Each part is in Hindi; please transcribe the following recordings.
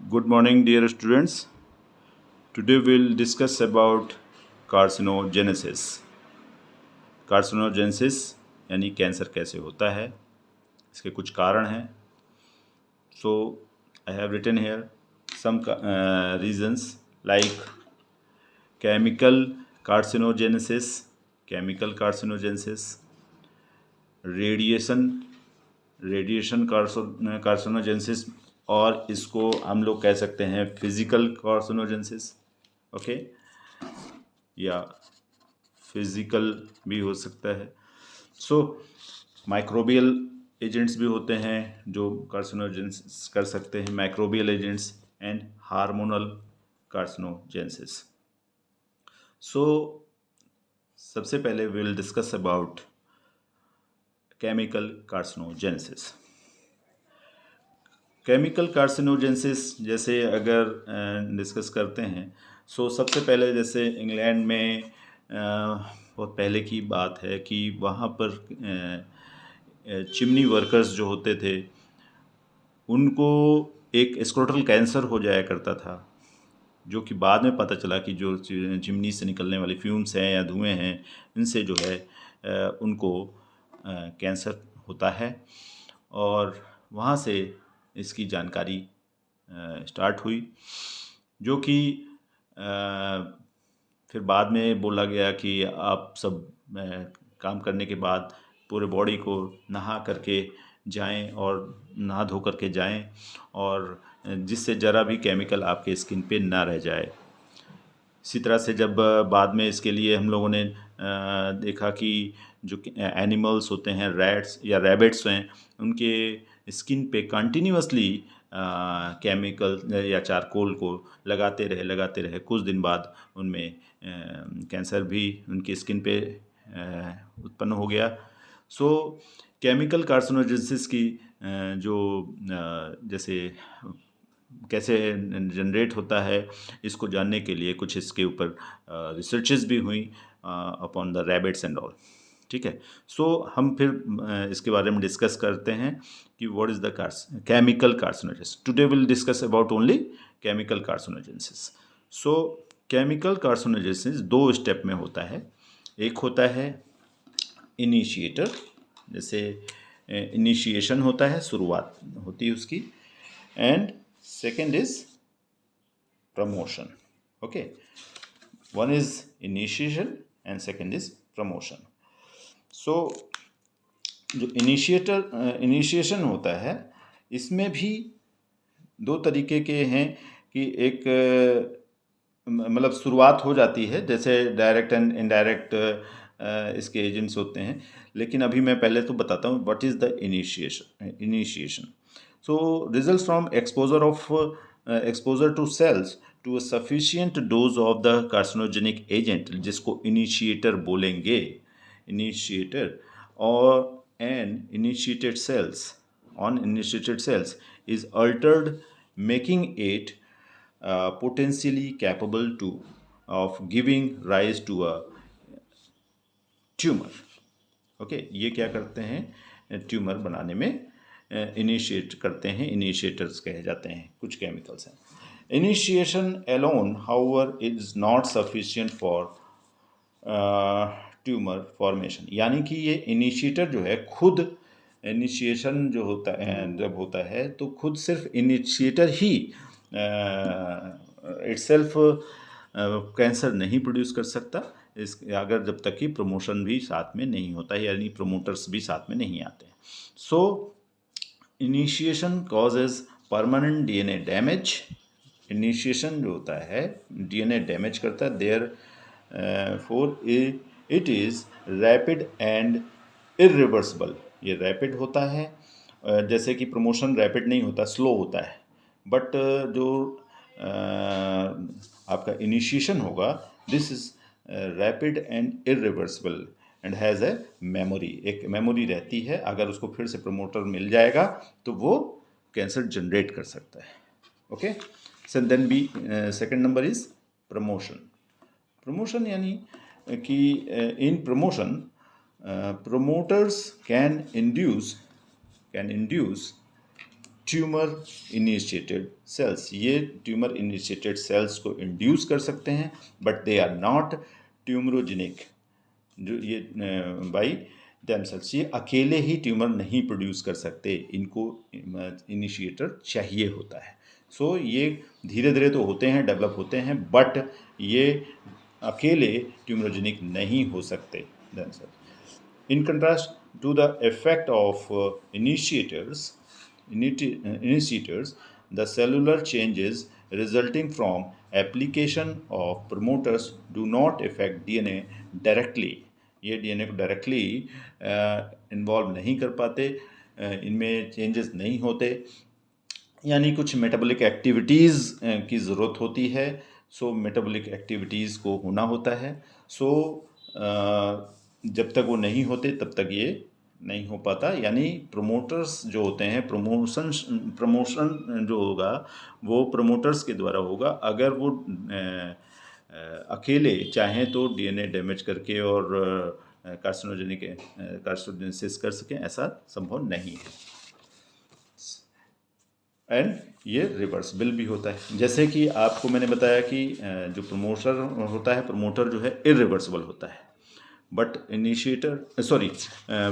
Good morning, dear students. Today we'll discuss about carcinogenesis. Carcinogenesis यानी कैंसर कैसे होता है, इसके कुछ कारण हैं. So I have written here some reasons like chemical carcinogenesis, radiation carcinogenesis, और इसको हम लोग कह सकते हैं फिजिकल कार्सिनोजेनेसिस. ओके, या फिजिकल भी हो सकता है. सो माइक्रोबियल एजेंट्स भी होते हैं जो कार्सिनोजेनेसिस कर सकते हैं, microbial agents and hormonal carcinogenesis. So सबसे पहले we will discuss about chemical carcinogenesis. Chemical carcinogenesis जैसे अगर डिस्कस करते हैं, सो सबसे पहले जैसे इंग्लैंड में बहुत पहले की बात है कि वहाँ पर चिमनी वर्कर्स जो होते थे उनको एक स्क्रोटल कैंसर हो जाया करता था, जो कि बाद में पता चला कि जो चिमनी से निकलने वाली फ्यूम्स हैं या धुएं हैं, इनसे जो है उनको कैंसर होता है. और वहाँ से इसकी जानकारी स्टार्ट हुई, जो कि फिर बाद में बोला गया कि आप सब काम करने के बाद पूरे बॉडी को नहा करके जाएं और नहा धो करके जाएं, और जिससे ज़रा भी केमिकल आपके स्किन पे ना रह जाए. इसी तरह से जब बाद में इसके लिए हम लोगों ने देखा कि जो एनिमल्स होते हैं, रैट्स या रैबिट्स हैं, उनके स्किन पे कंटिन्यूअसली केमिकल या चारकोल को लगाते रहे, कुछ दिन बाद उनमें कैंसर भी उनकी स्किन पे उत्पन्न हो गया. सो केमिकल कार्सिनोजेनेसिस की जो जैसे कैसे जनरेट होता है, इसको जानने के लिए कुछ इसके ऊपर रिसर्चेस भी हुई upon the rabbits and all. ठीक है. सो हम फिर इसके बारे में डिस्कस करते हैं कि what is the chemical carcinogenesis. Today will discuss about only chemical carcinogenesis. So chemical carcinogenesis दो स्टेप में होता है. एक होता है इनिशिएटर, जैसे इनिशिएशन होता है, शुरुआत होती है उसकी, and second is promotion. Okay, one is initiation and second is promotion. So जो इनिशिएशन होता है, इसमें भी दो तरीके के हैं कि एक मतलब शुरुआत हो जाती है, जैसे डायरेक्ट एंड इनडायरेक्ट इसके एजेंट्स होते हैं. लेकिन अभी मैं पहले तो बताता हूँ what is the initiation. So results from exposure to cells to a sufficient dose of the carcinogenic agent, जिसको initiator बोलेंगे, initiator, or initiated cells is altered, making it potentially capable of giving rise to a tumor. Okay, ये क्या करते हैं, ट्यूमर बनाने में इनिशिएट करते हैं, इनिशिएटर्स कहे जाते हैं, कुछ केमिकल्स हैं. Initiation alone however is not sufficient for tumour formation. यानी कि ये इनिशिएटर जो है, खुद इनिशिएशन जो होता है, जब होता है तो खुद सिर्फ इनिशिएटर ही इटसेल्फ कैंसर नहीं प्रोड्यूस कर सकता, इस अगर जब तक कि प्रमोशन भी साथ में नहीं होता है, यानी प्रमोटर्स भी साथ में नहीं आते हैं. So initiation causes permanent DNA damage. Initiation जो होता है डीएनए डैमेज करता है. Therefore it is rapid and irreversible. ये रैपिड होता है, जैसे कि प्रमोशन रैपिड नहीं होता, स्लो होता है. बट जो आपका इनिशिएशन होगा, this is rapid and irreversible and has a memory. एक मेमोरी रहती है, अगर उसको फिर से प्रमोटर मिल जाएगा तो वो कैंसर जनरेट कर सकता है. Okay, so then B second number is promotion. Promotion यानी कि in promotion promoters can induce tumour initiated cells, ये ट्यूमर इनिशिएटेड सेल्स को इंड्यूस कर सकते हैं, but they are not tumorigenic. जो ये बाई देमसेल्स, ये अकेले ही ट्यूमर नहीं प्रोड्यूस कर सकते, इनको इनिशिएटर चाहिए होता है। सो ये धीरे धीरे तो होते हैं, डेवलप होते हैं, बट ये अकेले ट्यूमरोजेनिक नहीं हो सकते themselves. In contrast to the effect of initiators, the cellular changes resulting from application of promoters do not affect DNA directly. ये DNA को डायरेक्टली इन्वॉल्व नहीं कर पाते, इनमें चेंजेस नहीं होते, यानी कुछ मेटाबॉलिक एक्टिविटीज़ की ज़रूरत होती है। सो मेटाबॉलिक एक्टिविटीज़ को होना होता है। सो जब तक वो नहीं होते तब तक ये नहीं हो पाता, यानी प्रोमोटर्स जो होते हैं, प्रमोशन जो होगा वो प्रोमोटर्स के द्वारा होगा। अगर वो अकेले चाहें तो डीएनए डैमेज करके और कार्सिनोजेनिसिस कर सकें, ऐसा संभव नहीं है। एंड ये रिवर्सिबल भी होता है। जैसे कि आपको मैंने बताया कि जो प्रमोटर होता है, प्रमोटर जो है इरिवर्सिबल होता है, बट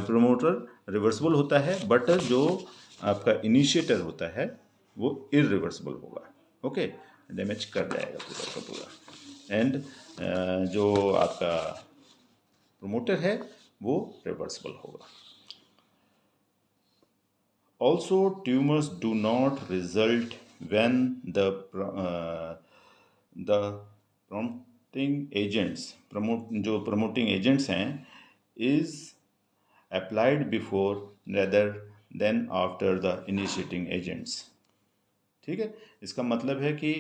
प्रमोटर रिवर्सिबल होता है, बट जो आपका इनिशिएटर होता है वो इरिवर्सिबल होगा। ओके, डैमेज कर जाएगा पूरा का पूरा। एंड जो आपका प्रमोटर है वो रिवर्सिबल होगा। Also, tumors do not result when the promoting agents, जो promoting agents हैं, is applied before rather than after the initiating agents। ठीक है, इसका मतलब है कि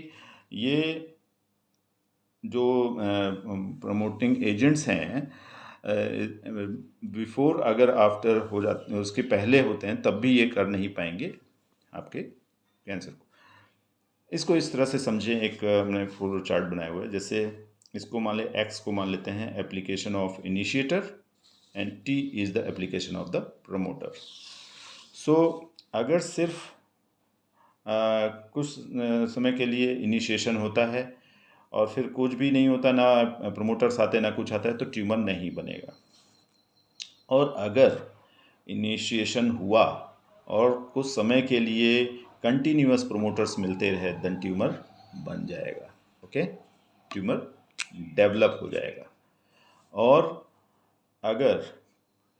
ये जो promoting agents हैं बिफोर अगर आफ्टर हो जाते, उसके पहले होते हैं, तब भी ये कर नहीं पाएंगे आपके कैंसर को। इसको इस तरह से समझें, एक हमने फ्लो चार्ट बनाया हुआ है। जैसे इसको मान ले, एक्स को मान लेते हैं application of initiator and T is the application of the promoter. So अगर सिर्फ कुछ समय के लिए इनिशिएशन होता है और फिर कुछ भी नहीं होता, ना प्रमोटर्स आते ना कुछ आता है, तो ट्यूमर नहीं बनेगा। और अगर इनिशिएशन हुआ और कुछ समय के लिए कंटिन्यूअस प्रमोटर्स मिलते रहे, देन ट्यूमर बन जाएगा। ओके, ट्यूमर डेवलप हो जाएगा। और अगर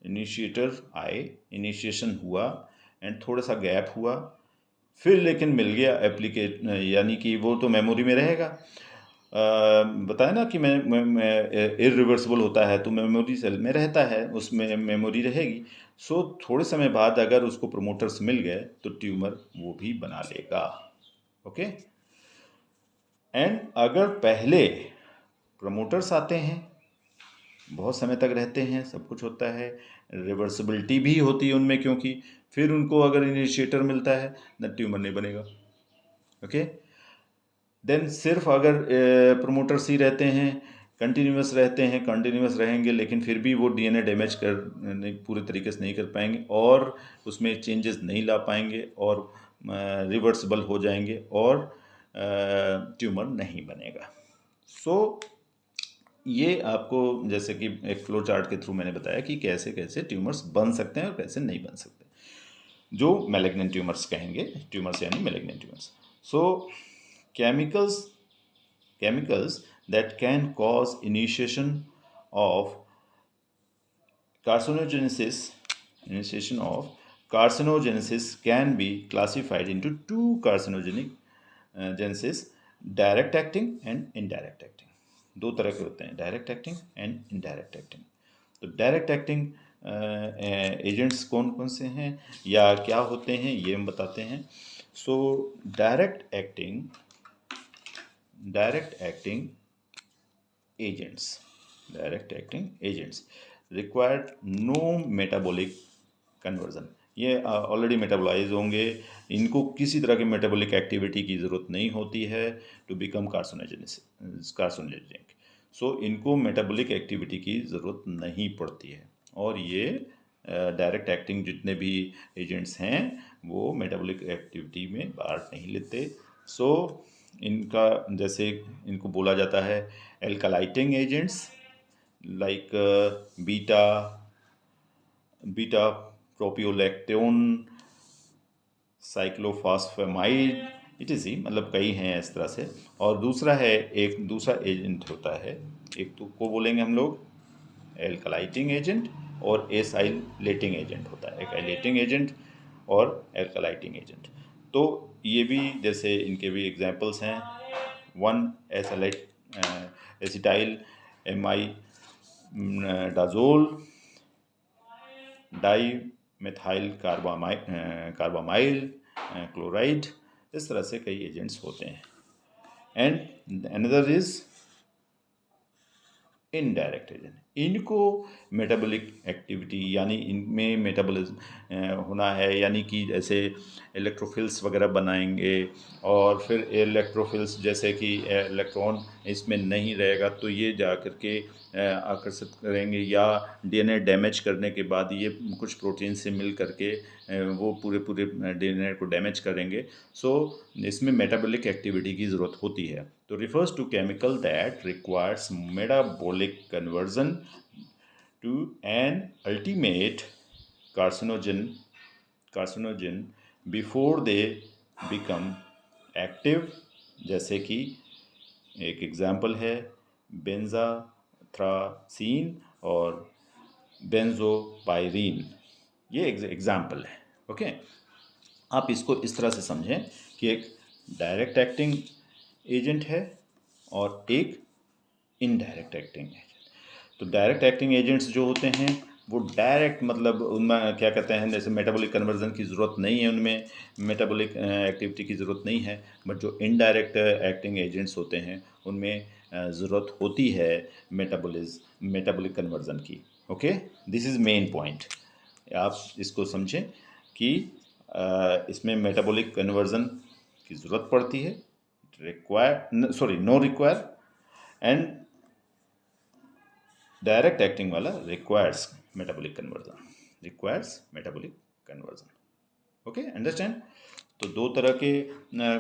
इनिशिएटर आए, इनिशिएशन हुआ एंड थोड़ा सा गैप हुआ, फिर लेकिन मिल गया एप्लीकेट, यानी कि वो तो मेमोरी में रहेगा। बताया ना कि मैं इरिवर्सिबल होता है तो मेमोरी सेल में रहता है, उसमें मेमोरी रहेगी। सो थोड़े समय बाद अगर उसको प्रमोटर्स मिल गए तो ट्यूमर वो भी बना लेगा। ओके, एंड अगर पहले प्रमोटर्स आते हैं, बहुत समय तक रहते हैं, सब कुछ होता है, रिवर्सिबिलिटी भी होती है उनमें, क्योंकि फिर उनको अगर इनिशिएटर मिलता है ना, ट्यूमर नहीं बनेगा। ओके, देन सिर्फ अगर प्रमोटर्स ही रहते हैं, कंटिन्यूअस रहते हैं, कंटिन्यूअस रहेंगे, लेकिन फिर भी वो डीएनए डैमेज कर पूरे तरीके से नहीं कर पाएंगे और उसमें चेंजेस नहीं ला पाएंगे और रिवर्सिबल हो जाएंगे और ट्यूमर नहीं बनेगा। सो ये आपको जैसे कि एक फ्लो चार्ट के थ्रू मैंने बताया कि कैसे कैसे ट्यूमर्स बन सकते हैं और कैसे नहीं बन सकते, जो मैलिग्नेंट ट्यूमर्स कहेंगे, ट्यूमर्स यानी malignant tumours. So chemicals that can cause initiation of carcinogenesis can be classified into two carcinogenic genesis, direct acting and indirect acting। दो तरह के होते हैं, direct acting and indirect acting. तो डायरेक्ट एक्टिंग एजेंट्स कौन कौन से हैं या क्या होते हैं ये हम बताते हैं। So direct acting agents require no metabolic conversion। ये ऑलरेडी मेटाबोलाइज होंगे, इनको किसी तरह की मेटाबॉलिक एक्टिविटी की ज़रूरत नहीं होती है टू बिकम कार्सिनोजेनिक। सो इनको मेटाबॉलिक एक्टिविटी की ज़रूरत नहीं पड़ती है। और ये डायरेक्ट एक्टिंग जितने भी एजेंट्स हैं वो मेटाबॉलिक एक्टिविटी में पार्ट नहीं लेते। सो इनका जैसे इनको बोला जाता है alkylating agents like beta beta propiolactone, cyclophosphamide, etc, मतलब कई हैं इस तरह से। और दूसरा है, एक दूसरा एजेंट होता है, एक तो को बोलेंगे हम लोग एल्कलाइटिंग एजेंट और एसाइलेटिंग एजेंट होता है, एक एलाइटिंग एजेंट और एल्कलाइटिंग एजेंट। तो ये भी जैसे इनके भी एग्जांपल्स हैं, one acetyl imidazole, dimethylcarbamyl chloride, इस तरह से कई एजेंट्स होते हैं। And another is indirect agent. इनको मेटाबॉलिक एक्टिविटी यानी इनमें मेटाबॉलिज्म होना है, यानी कि जैसे इलेक्ट्रोफिल्स वगैरह बनाएंगे और फिर इलेक्ट्रोफिल्स जैसे कि इलेक्ट्रॉन इसमें नहीं रहेगा तो ये जा कर के आकर्षित करेंगे, या डीएनए डैमेज करने के बाद ये कुछ प्रोटीन से मिल करके वो पूरे पूरे डीएनए को डैमेज करेंगे। सो इसमें मेटाबॉलिक एक्टिविटी की ज़रूरत होती है। तो refers to chemical that requires metabolic conversion to an ultimate carcinogen before they become active. जैसे कि एक एग्जाम्पल है बेंजाथ्रासीन और बेंजोपायरीन, ये एग्जाम्पल है। ओके, आप इसको इस तरह से समझें कि एक डायरेक्ट एक्टिंग एजेंट है और एक इनडायरेक्ट एक्टिंग एजेंट। तो डायरेक्ट एक्टिंग एजेंट्स जो होते हैं वो डायरेक्ट, मतलब उनमें क्या कहते हैं, जैसे मेटाबॉलिक कन्वर्जन की ज़रूरत नहीं है, उनमें मेटाबॉलिक एक्टिविटी की ज़रूरत नहीं है। बट जो इनडायरेक्ट एक्टिंग एजेंट्स होते हैं उनमें ज़रूरत होती है मेटाबॉलिक कन्वर्जन की। Okay, this is main point. आप इसको समझें कि इसमें मेटाबॉलिक कन्वर्जन की ज़रूरत पड़ती है, no require, and direct acting वाला requires metabolic conversion. Okay, understand. तो दो तरह के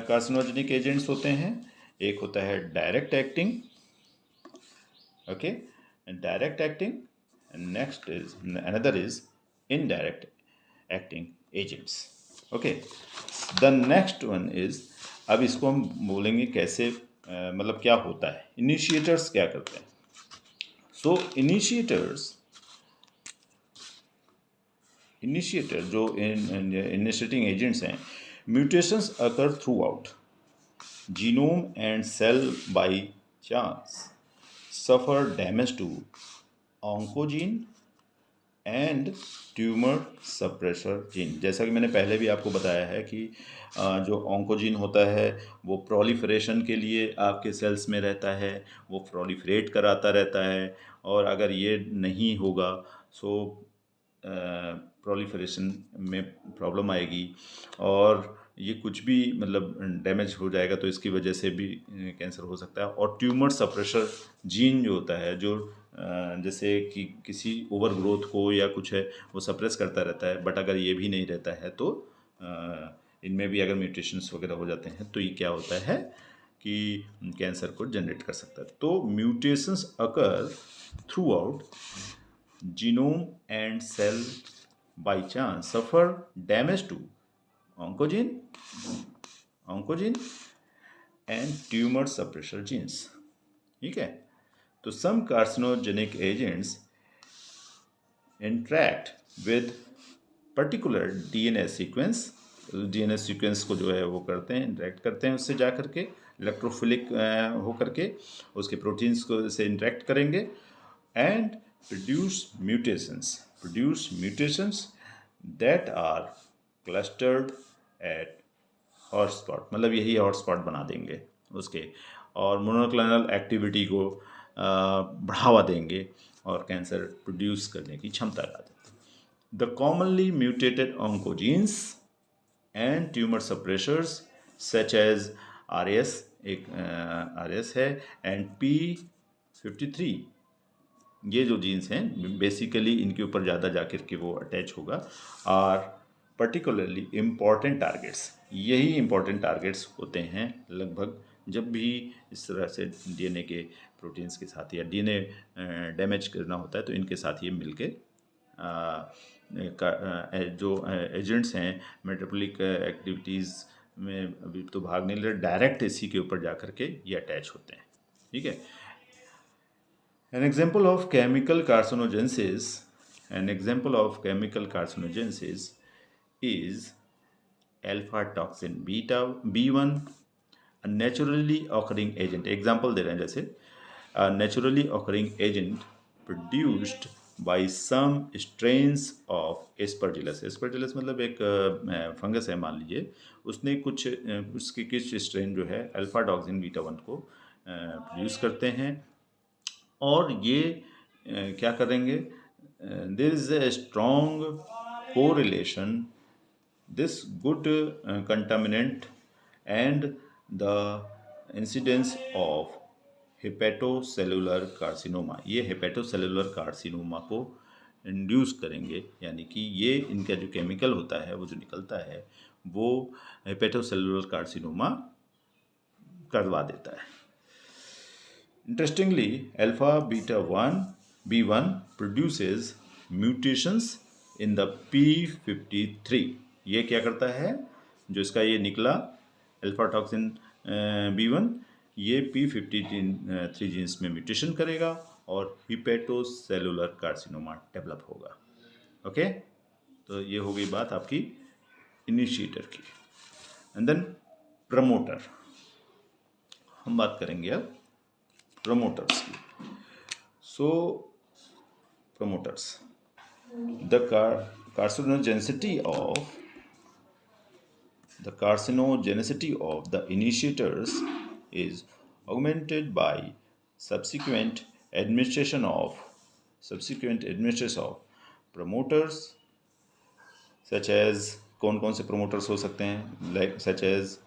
कार्सिनोजेनिक एजेंट्स होते हैं, एक होता है direct acting, okay, direct acting, next is another is indirect acting agents. Okay, the next one is, अब इसको हम बोलेंगे कैसे, मतलब क्या होता है, इनिशिएटर्स क्या करते हैं। सो इनिशिएटर जो इनिशिएटिंग एजेंट्स हैं, mutations occur throughout genome and cell by chance, suffer damage to oncogene and tumour suppressor gene. जैसा कि मैंने पहले भी आपको बताया है कि जो ऑन्कोजीन होता है वो प्रोलिफरेशन के लिए आपके सेल्स में रहता है, वो प्रोलिफरेट कराता रहता है, और अगर ये नहीं होगा सो प्रोलिफरेशन में प्रॉब्लम आएगी और ये कुछ भी मतलब डैमेज हो जाएगा तो इसकी वजह से भी कैंसर हो सकता है। और ट्यूमर सप्रेशर जीन जो होता है, जो जैसे कि किसी ओवर ग्रोथ को या कुछ है वो सप्रेस करता रहता है, बट अगर ये भी नहीं रहता है तो इनमें भी अगर म्यूटेशंस वगैरह हो जाते हैं तो ये क्या होता है कि कैंसर को जनरेट कर सकता है। तो mutations occur throughout genome and cell by chance, suffer damage to oncogene and tumour suppressor genes. ठीक है, तो some carcinogenic agents interact with particular DNA sequence को जो है वो करते हैं, इंटरैक्ट करते हैं उससे जा करके, इलेक्ट्रोफिलिक हो करके उसके प्रोटीन्स को से इंटरैक्ट करेंगे and produce mutations that are clustered at hotspot, मतलब यही हॉटस्पॉट बना देंगे उसके, और मोनोक्लोनल एक्टिविटी को बढ़ावा देंगे और कैंसर प्रोड्यूस करने की क्षमता ला देते हैं। The commonly mutated oncogenes and tumour suppressors such as RAS, एक RAS है, एंड P53, ये जो जीन्स हैं बेसिकली इनके ऊपर ज़्यादा जाकर के वो अटैच होगा, और पर्टिकुलरली इम्पॉर्टेंट टारगेट्स, यही इम्पॉर्टेंट टारगेट्स होते हैं लगभग जब भी इस तरह से डीएनए के प्रोटीन्स के साथ या डीएनए डैमेज करना होता है तो इनके साथ ये मिलके जो एजेंट्स हैं मेटाबॉलिक एक्टिविटीज़ में अभी तो भाग नहीं ले रहे, डायरेक्ट इसी के ऊपर जा कर के ये अटैच होते हैं। ठीक है। An example of chemical carcinogenesis is alpha toxin beta B1, a naturally occurring agent. Example दे रहे हैं जैसे a naturally occurring agent produced by some strains of aspergillus. aspergillus मतलब एक फंगस है मान लीजिए, उसने उसके कुछ स्ट्रेन जो है अल्फा टॉक्सिन बीटा 1 को प्रोड्यूस करते हैं और ये क्या करेंगे, there is a strong correlation this good contaminant and the incidence of hepatocellular carcinoma, ये हेपेटोसेलुलर कार्सिनोमा को इंड्यूस करेंगे, यानी कि ये इनका जो केमिकल होता है वो जो निकलता है वो हेपेटोसेलुलर कार्सिनोमा करवा देता है। Interestingly, alpha beta 1 B1 produces mutations in the P53. ये क्या करता है, जो इसका ये निकला अल्फा टॉक्सिन B1, ये P53 जीन्स में म्यूटेशन करेगा और हिपेटोसेलुलर कार्सिनोमा डेवलप होगा। ओके, तो ये हो गई बात आपकी इनिशिएटर की। एंड देन प्रमोटर, हम बात करेंगे अब promoters की। So promoters, the carcinogenicity of the initiators is augmented by subsequent administration of promoters such as, कौन कौन से promoters हो सकते हैं, like such as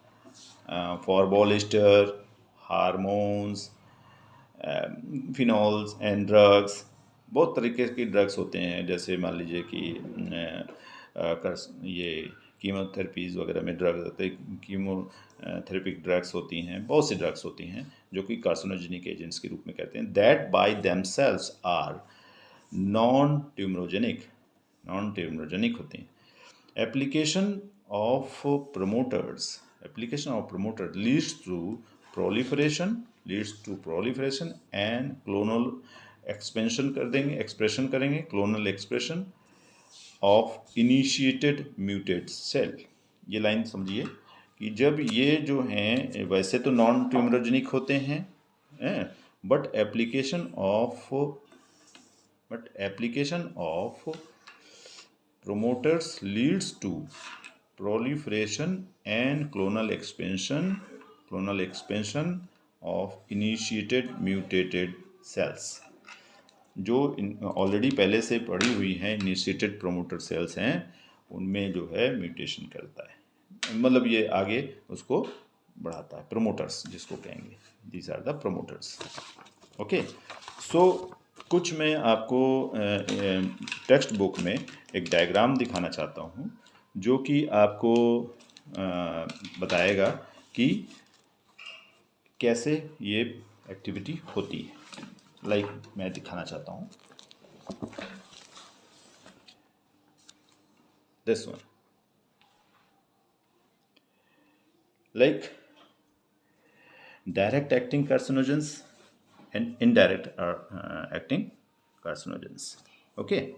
phorbol ester, hormones, phenols and drugs, बहुत तरीके की ड्रग्स होते हैं। जैसे मान लीजिए कि ये कीमोथेरेपीज़ वगैरह में ड्रग्स होते हैं, कीमोथेरेपिक ड्रग्स होती हैं, बहुत सी ड्रग्स होती हैं जो कि कार्सिनोजेनिक एजेंट्स के रूप में कहते हैं, that by themselves are non tumorigenic होती हैं। Application of promoter leads to proliferation and clonal expansion expression करेंगे clonal expression of initiated muted cell. ये लाइन समझिए कि जब ये जो हैं वैसे तो नॉन ट्यूमरोजेनिक होते हैं, but application of promoters leads to proliferation and clonal expansion of initiated mutated cells। जो ऑलरेडी पहले से पड़ी हुई हैं इनिशिएटेड प्रोमोटर सेल्स हैं, उनमें जो है म्यूटेशन करता है, मतलब ये आगे उसको बढ़ाता है, प्रोमोटर्स जिसको कहेंगे, these are the promoters. Okay, so कुछ मैं आपको टेक्स्ट बुक में एक डायग्राम दिखाना चाहता हूँ जो कि आपको बताएगा कि कैसे ये एक्टिविटी होती है। लाइक मैं दिखाना चाहता हूँ this one, like direct acting carcinogens and indirect acting carcinogens. Okay,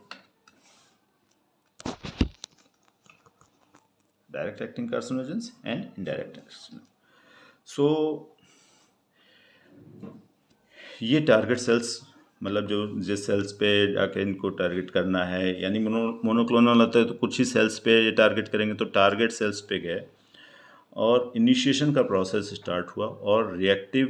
direct acting carcinogens and indirect carcinogens. So ये टारगेट सेल्स, मतलब जो जिस सेल्स पे जाके इनको टारगेट करना है, यानी मोनोक्लोनल होता है तो कुछ ही सेल्स पे ये टारगेट करेंगे, तो टारगेट सेल्स पे गए और इनिशिएशन का प्रोसेस स्टार्ट हुआ और रिएक्टिव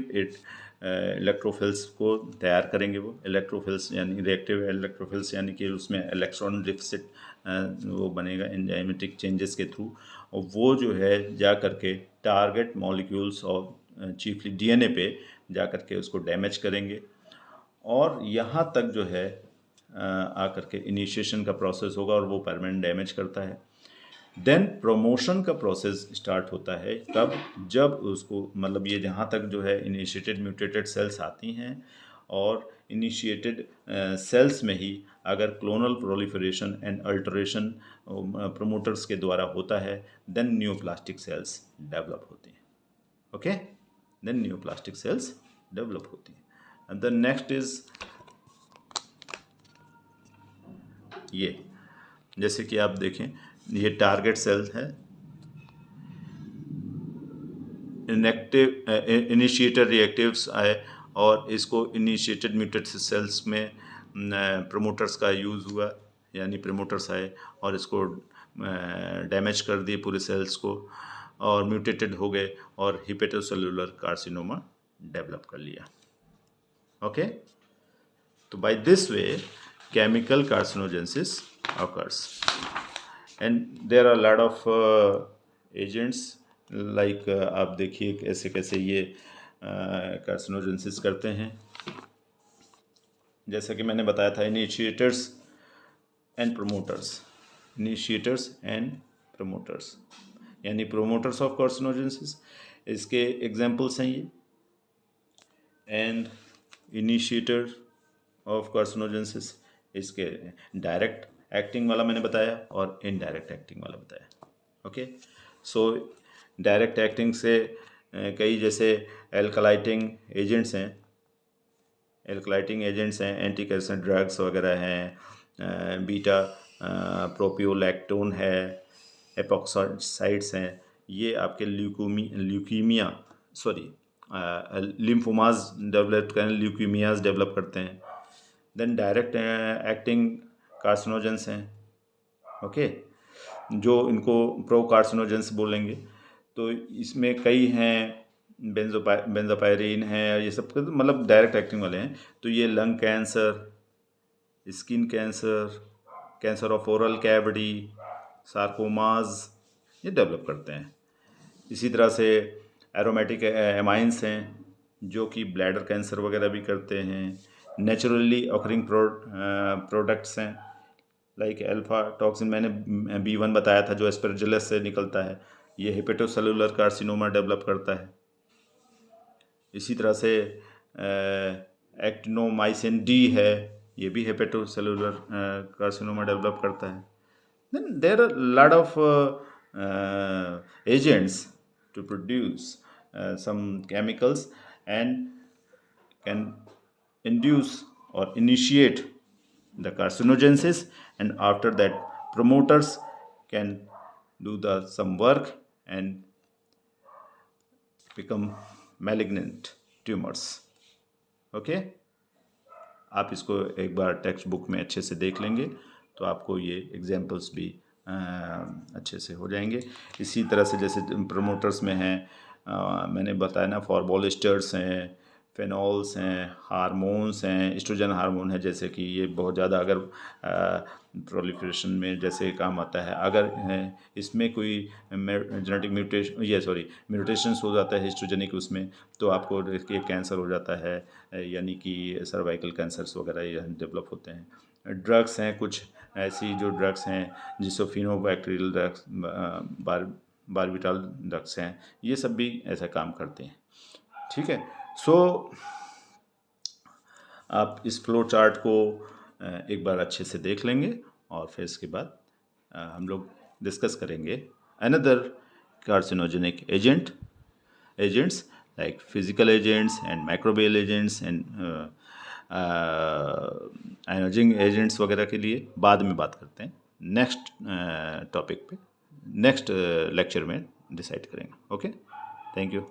इलेक्ट्रोफिल्स को तैयार करेंगे। वो इलेक्ट्रोफिल्स यानी रिएक्टिव इलेक्ट्रोफिल्स यानी कि उसमें इलेक्ट्रॉन डिफिसिट वो बनेगा एंजाइमेटिक चेंजेस के थ्रू, और वो जो है जा करके टारगेट मॉलिक्यूल्स और चीफली डीएनए पे जा करके उसको डैमेज करेंगे, और यहाँ तक जो है आकर के इनिशिएशन का प्रोसेस होगा और वो परमानेंट डैमेज करता है। देन प्रमोशन का प्रोसेस स्टार्ट होता है कब, जब उसको मतलब ये जहाँ तक जो है इनिशिएटेड म्यूटेटेड सेल्स आती हैं और इनिशिएटेड सेल्स में ही अगर clonal proliferation and alteration promoters के द्वारा होता है देन न्यूप्लास्टिक सेल्स डेवलप होती हैं. Okay, then neoplastic cells develop होती हैं. एंड द नेक्स्ट इज ये, जैसे कि आप देखें ये टारगेट सेल्स है, इनिशिएटर रिएक्टिव्स आए और इसको इनिशिएटेड म्यूटेट सेल्स में प्रमोटर्स का यूज़ हुआ, यानी प्रमोटर्स आए और इसको डैमेज कर दिए पूरे सेल्स को और म्यूटेटेड हो गए और हिपेटोसेलुलर कार्सिनोमा डेवलप कर लिया. ओके, तो by this way chemical carcinogenesis occurs and there are a lot of agents like आप देखिए कैसे कैसे ये कार्सिनोजेनेसिस करते हैं. जैसा कि मैंने बताया था initiators and promoters, initiators and promoters यानी प्रोमोटर्स ऑफ कार्सिनोजेनेसिस, इसके एग्जांपल्स हैं ये. एंड इनिशिएटर ऑफ कार्सिनोजेनेसिस, इसके डायरेक्ट एक्टिंग वाला मैंने बताया और इनडायरेक्ट एक्टिंग वाला बताया. ओके, सो डायरेक्ट एक्टिंग से कई जैसे एल्कलाइटिंग एजेंट्स हैं, एंटी कैंसर ड्रग्स वगैरह हैं, बीटा प्रोपियोलैक्टोन है, एपॉक्साइड्स हैं. ये आपके ल्यूकीमिया लिम्फोमास डेवलप करें, ल्यूकीमियाज डेवलप करते हैं. देन डायरेक्ट एक्टिंग कार्सिनोजेंस हैं. ओके, जो इनको प्रो कार्सिनोजेंस बोलेंगे. तो इसमें कई हैं, बेंजोपायरिन है, ये सब मतलब डायरेक्ट एक्टिंग वाले हैं. तो ये lung cancer, skin cancer, cancer of oral cavity, sarcomas ये डेवलप करते हैं. इसी तरह से एरोमेटिक एमाइंस हैं जो कि ब्लैडर कैंसर वगैरह भी करते हैं. नेचुरली ऑकरिंग प्रोडक्ट्स हैं लाइक अल्फा टॉक्सिन, मैंने B1 बताया था जो एस्परजिलस से निकलता है, ये हिपेटोसेलुलर कार्सिनोमा डेवलप करता है. इसी तरह से एक्टिनोमाइसिन D है, ये भी हिपेटोसेलुलर कार्सिनोमा डेवलप करता है. Then there are lot of agents to produce some chemicals and can induce or initiate the carcinogenesis, and after that promoters can do some work and become malignant tumors. Okay, आप इसको एक बार टेक्स्ट बुक में अच्छे से देख लेंगे तो आपको ये एग्जाम्पल्स भी अच्छे से हो जाएंगे. इसी तरह से जैसे प्रमोटर्स में हैं, मैंने बताया ना, फॉर्बोलिस्टर्स हैं, फेनॉल्स हैं, हार्मोन्स हैं, एस्ट्रोजन हार्मोन है, जैसे कि ये बहुत ज़्यादा अगर प्रोलिफरेशन में जैसे काम आता है. अगर इसमें कोई जेनेटिक म्यूटेशंस हो जाता है एस्ट्रोजेनिक उसमें, तो आपको ये कैंसर हो जाता है, यानी कि सर्वाइकल कैंसर्स वगैरह ये डेवलप होते हैं. ड्रग्स हैं, कुछ ऐसी जो ड्रग्स हैं जिसोफिनोबैक्टीरियल ड्रग्स, बारबिटाल ड्रग्स हैं, ये सब भी ऐसा काम करते हैं. ठीक है, सो आप इस फ्लो चार्ट को एक बार अच्छे से देख लेंगे और फिर इसके बाद हम लोग डिस्कस करेंगे another carcinogenic agents like physical agents and microbial agents and ionizing agents वगैरह के लिए बाद में बात करते हैं. नेक्स्ट टॉपिक पे नेक्स्ट लेक्चर में डिसाइड करेंगे. Okay, thank you.